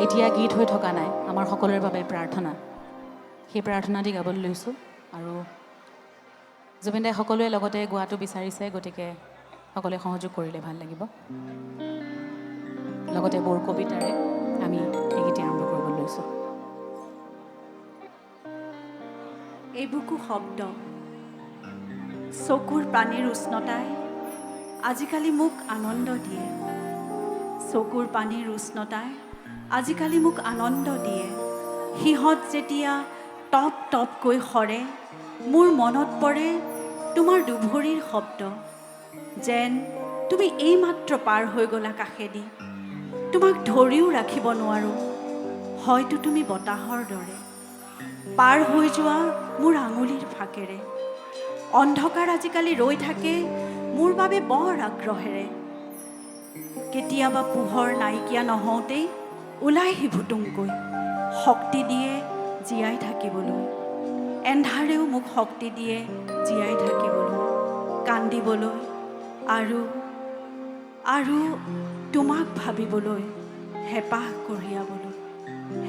এতিয়া গীত হৈ থকা নাই, আমাৰ সকলোৰে বাবে প্ৰাৰ্থনা। সেই প্ৰাৰ্থনা দি গাবলৈ লৈছোঁ আৰু জুবিন দাই সকলোৱে লগতে গোৱাটো বিচাৰিছে, গতিকে সকলোৱে সহযোগ কৰিলে ভাল লাগিব। লগতে বৰ কবিতাৰে আমি এই গীত আৰম্ভ কৰিবলৈ লৈছোঁ। এই বুকু শব্দ, চকুৰ পানীৰ উষ্ণতাই আজিকালি মোক আনন্দ দিয়ে। চকুৰ পানীৰ উষ্ণতাই আজিকালি মোক আনন্দ দিয়ে। সিহঁত যেতিয়া টপ টপকৈ সৰে, মোৰ মনত পৰে তোমাৰ দুভৰিৰ শব্দ। যেন তুমি এইমাত্ৰ পাৰ হৈ গ'লা কাষেদি। তোমাক ধৰিও ৰাখিব নোৱাৰোঁ, হয়তো তুমি বতাহৰ দৰে পাৰ হৈ যোৱা মোৰ আঙুলিৰ ফাকেৰে। অন্ধকাৰ আজিকালি ৰৈ থাকে মোৰ বাবে বৰ আগ্ৰহেৰে। কেতিয়াবা পোহৰ নাইকিয়া নহওঁতেই ওলাই সিভুতুংকৈ শক্তি দিয়ে জীয়াই থাকিবলৈ। এন্ধাৰেও মোক শক্তি দিয়ে জীয়াই থাকিবলৈ, কান্দিবলৈ আৰু আৰু তোমাক ভাবিবলৈ, হেঁপাহ কঢ়িয়াবলৈ,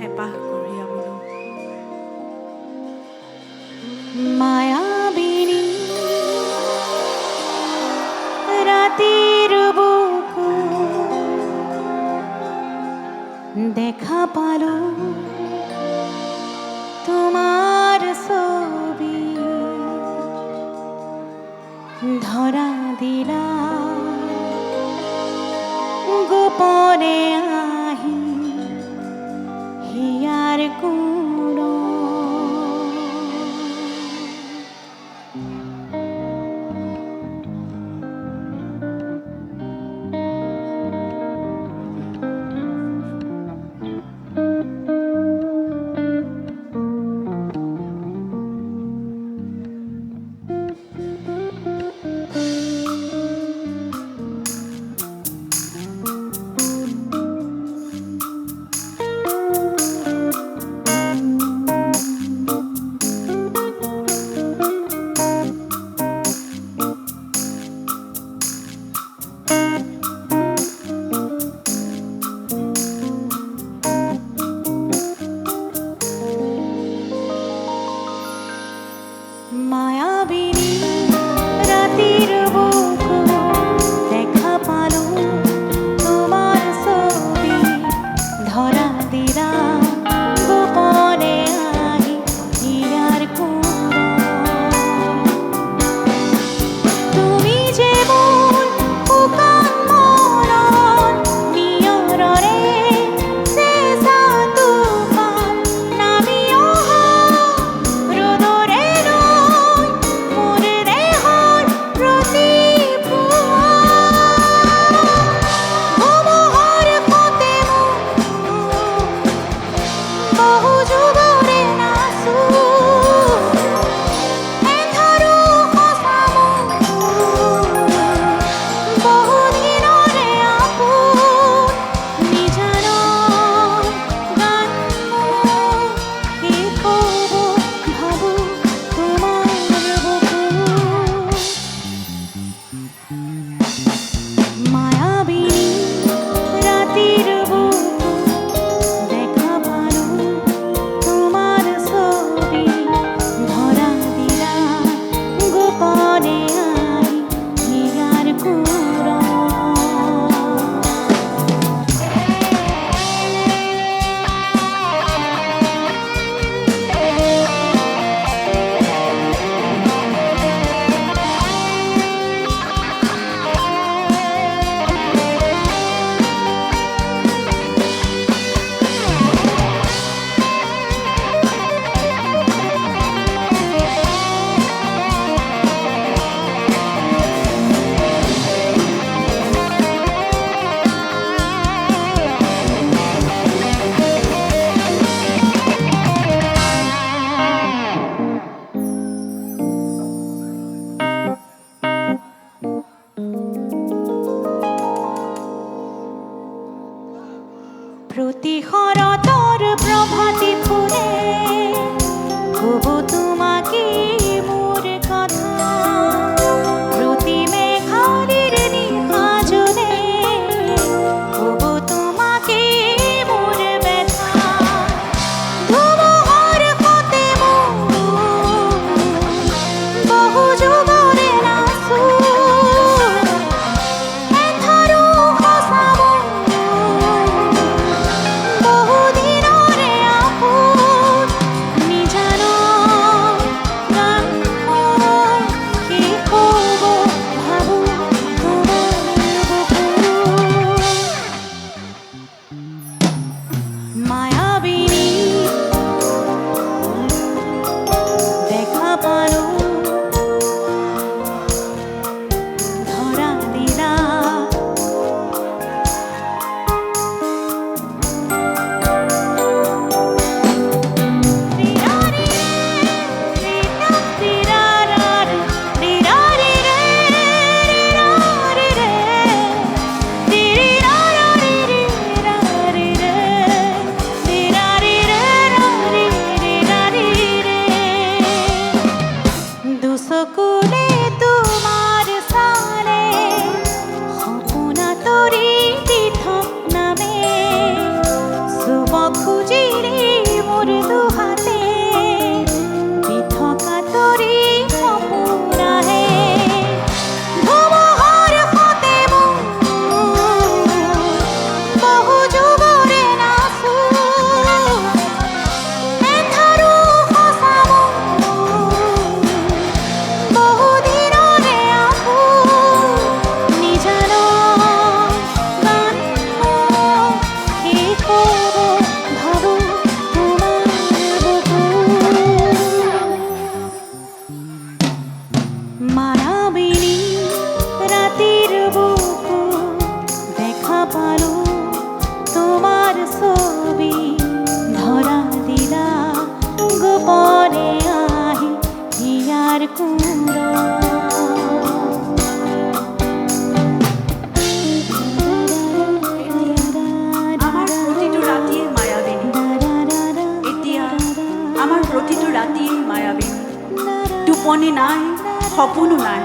হেঁপাহ কঢ়িয়াবলৈ। মায়াবিনী রাতের বুকু দেখা পালো তোমার ছবি, ধরা দিলা গোপনে আহি হিয়ার কোণ। মায়াবিনী রাতের বুকু দেখা পালো তোমার ছবি, ধরা দিলা গোপনে আহি হিয়ার কোণ। তুমি যেমন শুকান মনত নিয়ৰৰে চেঁচা তুফান নামি অহা ৰ'দৰে মোৰ দেহৰ প্ৰতিপুৱা ধুমুহাৰ সতে বহু যুগৰে নাচো। এন্ধাৰো সঁচা বহু দিনৰে আপোন নিজানৰ গান শেষ হ'ব ভাবো তোমাৰ বুকুত। মায়াবিনী ৰাতেৰ বুকু দেখা পালো তোমাৰ ছবি, ধৰা দিলা গোপনে আই হিয়াৰ কোণ। প্ৰতি শৰতৰ প্ৰভাতী ফুলে ক'ব তোমাকে মোৰ কথা। প্ৰতি মেঘালীৰ নিশা জলে ক'ব তোমাকে মোৰ ব্যথা। টোপনি নাই, সপোনো নাই,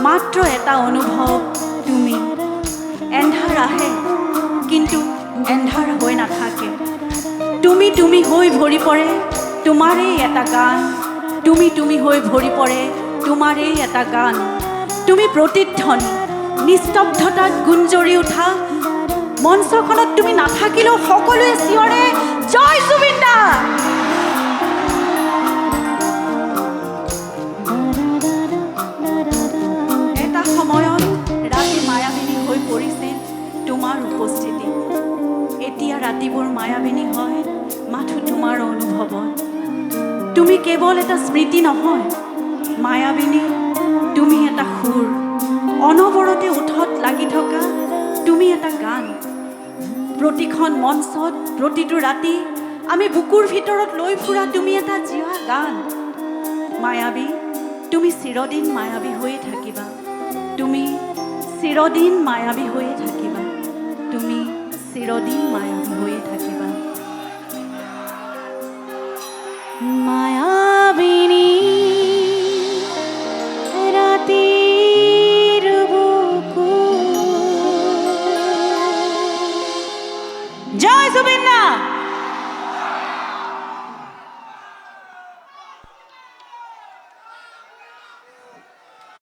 মাত্ৰ এটা অনুভৱ তুমি। এন্ধাৰ আহে কিন্তু এন্ধাৰ হৈ নাথাকে। তুমি তুমি হৈ ভৰি পৰে তোমাৰেই এটা গান। তুমি তুমি হৈ ভৰি পৰে তোমাৰেই এটা গান। তুমি প্ৰতিধ্বনি, নিস্তব্ধতাত গুঞ্জৰি উঠা। মঞ্চখনত তুমি নাথাকিলেও সকলোৱে চিঞৰে জয় জুবিন দা। এটা সময়ত ৰাতি মায়াবিনী হৈ পৰিছিল তোমাৰ উপস্থিতি। এতিয়া ৰাতিবোৰ মায়াবিনী হয় মাথো তোমাৰ অনুভৱত। তুমি কেৱল এটা স্মৃতি নহয় মায়াবিনী, তুমি এটা সুৰ, অনবৰতে ওঠত লাগি থকা তুমি এটা গান। প্ৰতিখন মঞ্চত, প্ৰতিটো ৰাতি আমি বুকুৰ ভিতৰত লৈ ফুৰা তুমি এটা জীয়া গান। মায়াবী, তুমি চিৰদিন মায়াবী হৈয়ে থাকিবা। তুমি চিৰদিন মায়াবী হৈয়ে থাকিবা। তুমি চিৰদিন মায়াবী হৈয়ে থাকিবা। মায়া